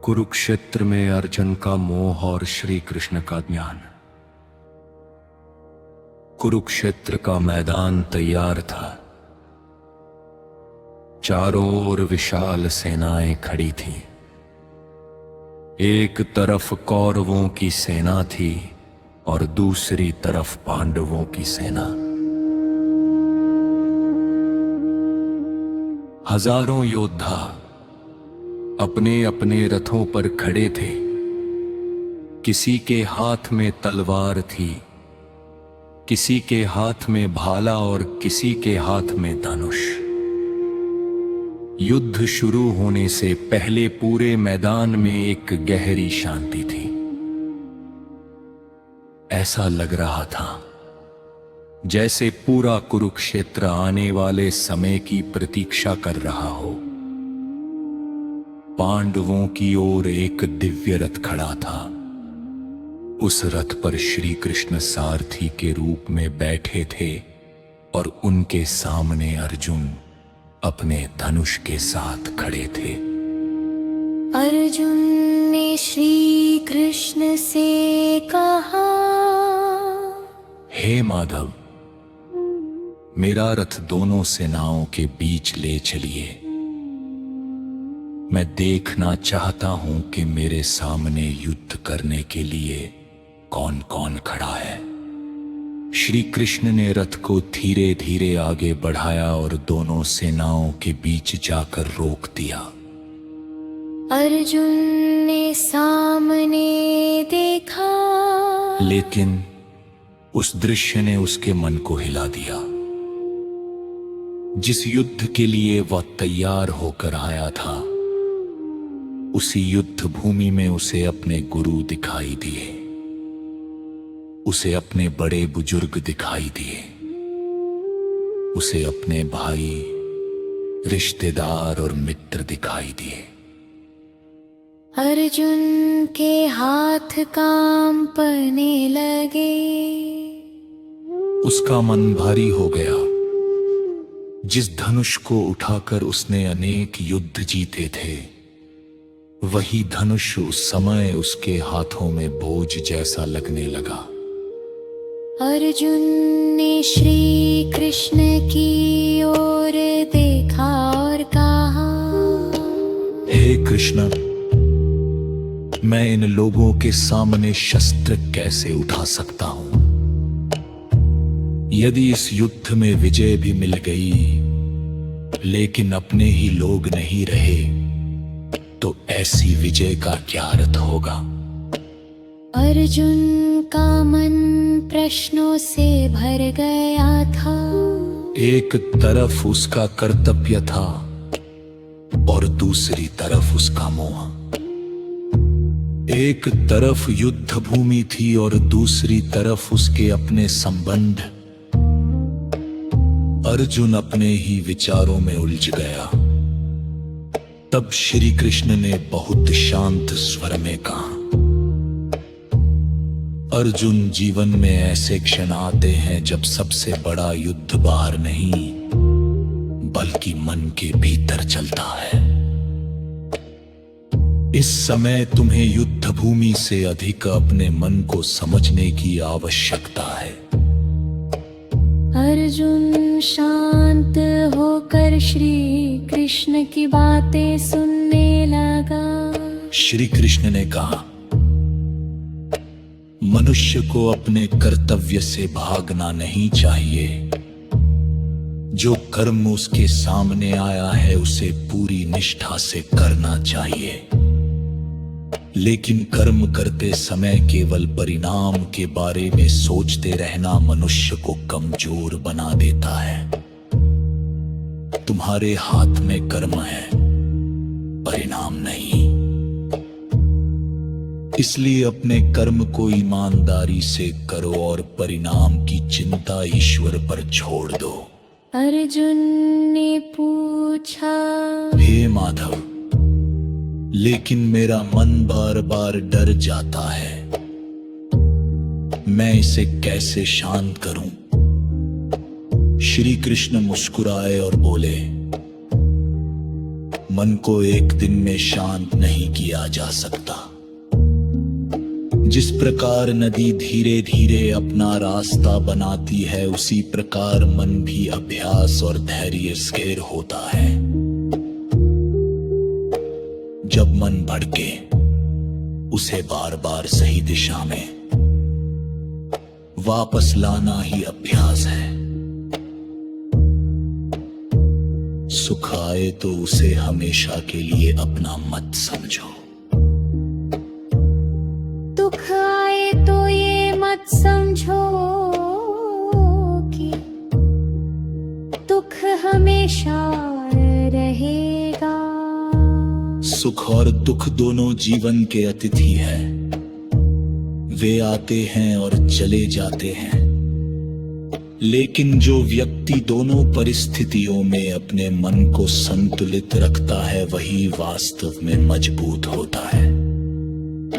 कुरुक्षेत्र में अर्जुन का मोह और श्री कृष्ण का ज्ञान। कुरुक्षेत्र का मैदान तैयार था। चारों ओर विशाल सेनाएं खड़ी थीं। एक तरफ कौरवों की सेना थी और दूसरी तरफ पांडवों की सेना। हजारों योद्धा अपने अपने रथों पर खड़े थे। किसी के हाथ में तलवार थी, किसी के हाथ में भाला और किसी के हाथ में धनुष। युद्ध शुरू होने से पहले पूरे मैदान में एक गहरी शांति थी। ऐसा लग रहा था जैसे पूरा कुरुक्षेत्र आने वाले समय की प्रतीक्षा कर रहा हो। पांडवों की ओर एक दिव्य रथ खड़ा था। उस रथ पर श्री कृष्ण सारथी के रूप में बैठे थे और उनके सामने अर्जुन अपने धनुष के साथ खड़े थे। अर्जुन ने श्री कृष्ण से कहा, हे माधव, मेरा रथ दोनों सेनाओं के बीच ले चलिए। मैं देखना चाहता हूं कि मेरे सामने युद्ध करने के लिए कौन कौन खड़ा है। श्री कृष्ण ने रथ को धीरे धीरे आगे बढ़ाया और दोनों सेनाओं के बीच जाकर रोक दिया। अर्जुन ने सामने देखा, लेकिन उस दृश्य ने उसके मन को हिला दिया। जिस युद्ध के लिए वह तैयार होकर आया था, उसी युद्ध भूमि में उसे अपने गुरु दिखाई दिए, उसे अपने बड़े बुजुर्ग दिखाई दिए, उसे अपने भाई, रिश्तेदार और मित्र दिखाई दिए। अर्जुन के हाथ कांपने लगे। उसका मन भारी हो गया। जिस धनुष को उठाकर उसने अनेक युद्ध जीते थे, वही धनुष उस समय उसके हाथों में बोझ जैसा लगने लगा। अर्जुन ने श्री कृष्ण की ओर देखा और कहा, हे कृष्ण, मैं इन लोगों के सामने शस्त्र कैसे उठा सकता हूं? यदि इस युद्ध में विजय भी मिल गई, लेकिन अपने ही लोग नहीं रहे, तो ऐसी विजय का क्या अर्थ होगा? अर्जुन का मन प्रश्नों से भर गया था। एक तरफ उसका कर्तव्य था और दूसरी तरफ उसका मोह। एक तरफ युद्ध भूमि थी और दूसरी तरफ उसके अपने संबंध। अर्जुन अपने ही विचारों में उलझ गया। तब श्री कृष्ण ने बहुत शांत स्वर में कहा, अर्जुन, जीवन में ऐसे क्षण आते हैं जब सबसे बड़ा युद्ध बाहर नहीं, बल्कि मन के भीतर चलता है। इस समय तुम्हें युद्ध भूमि से अधिक अपने मन को समझने की आवश्यकता है। अर्जुन शांत होकर श्री कृष्ण की बातें सुनने लगा। श्री कृष्ण ने कहा, मनुष्य को अपने कर्तव्य से भागना नहीं चाहिए। जो कर्म उसके सामने आया है, उसे पूरी निष्ठा से करना चाहिए। लेकिन कर्म करते समय केवल परिणाम के बारे में सोचते रहना मनुष्य को कमजोर बना देता है। तुम्हारे हाथ में कर्म है, परिणाम नहीं। इसलिए अपने कर्म को ईमानदारी से करो और परिणाम की चिंता ईश्वर पर छोड़ दो। अर्जुन ने पूछा, हे माधव, लेकिन मेरा मन बार बार डर जाता है। मैं इसे कैसे शांत करूं? श्री कृष्ण मुस्कुराए और बोले, मन को एक दिन में शांत नहीं किया जा सकता। जिस प्रकार नदी धीरे धीरे अपना रास्ता बनाती है, उसी प्रकार मन भी अभ्यास और धैर्य से होता है। जब मन भटके, उसे बार बार सही दिशा में वापस लाना ही अभ्यास है। सुख आए तो उसे हमेशा के लिए अपना मत समझो। दुख आए तो ये मत समझो कि दुख हमेशा रहेगा। सुख और दुख दोनों जीवन के अतिथि हैं। वे आते हैं और चले जाते हैं, लेकिन जो व्यक्ति दोनों परिस्थितियों में अपने मन को संतुलित रखता है, वही वास्तव में मजबूत होता है।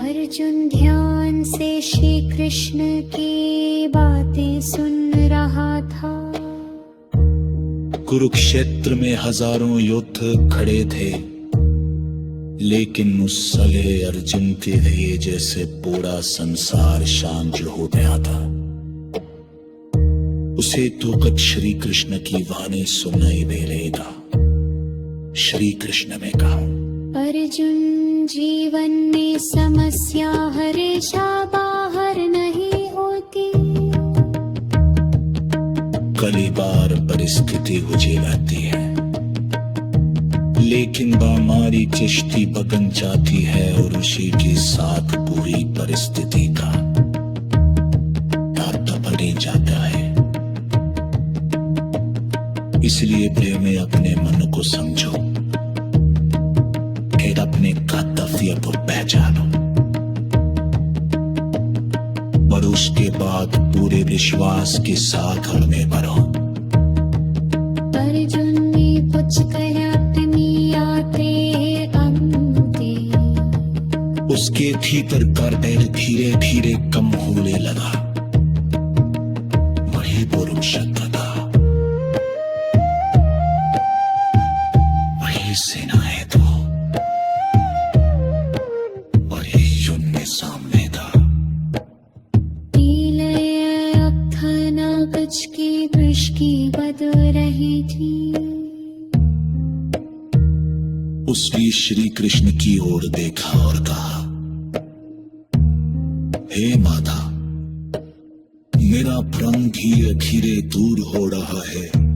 अर्जुन ध्यान से श्री कृष्ण की बातें सुन रहा था। कुरुक्षेत्र में हजारों योद्धा खड़े थे, लेकिन उस सले अर्जुन के लिए जैसे पूरा संसार शांत हो गया था। उसे तो कद श्री कृष्ण की वाणी सुनाई दे लेगा। श्री कृष्ण ने कहा, अर्जुन, जीवन में समस्या हमेशा बाहर नहीं होती। कई बार परिस्थिति उलझी रहती है, लेकिन हमारी चिश्ती बगन जाती है और उसी के साथ पूरी परिस्थिति का ताता बन जाता है। इसलिए प्रेम में अपने मन को समझो, फिर अपने कर्तव्य को पहचानो और उसके बाद पूरे विश्वास के साथ आगे बढ़ो। अर्जुन ने पूछकर अपनी यात्रा अंते। उसके भीतर का डर धीरे धीरे कम होने लगा। वही पुरुष था, वही सेना है तो, वही युद्ध सामने था। कुछ की दृष्टि बदल रही थी। उसने श्री कृष्ण की ओर देखा और कहा, हे माता, मेरा भ्रम धीरे धीरे दूर हो रहा है।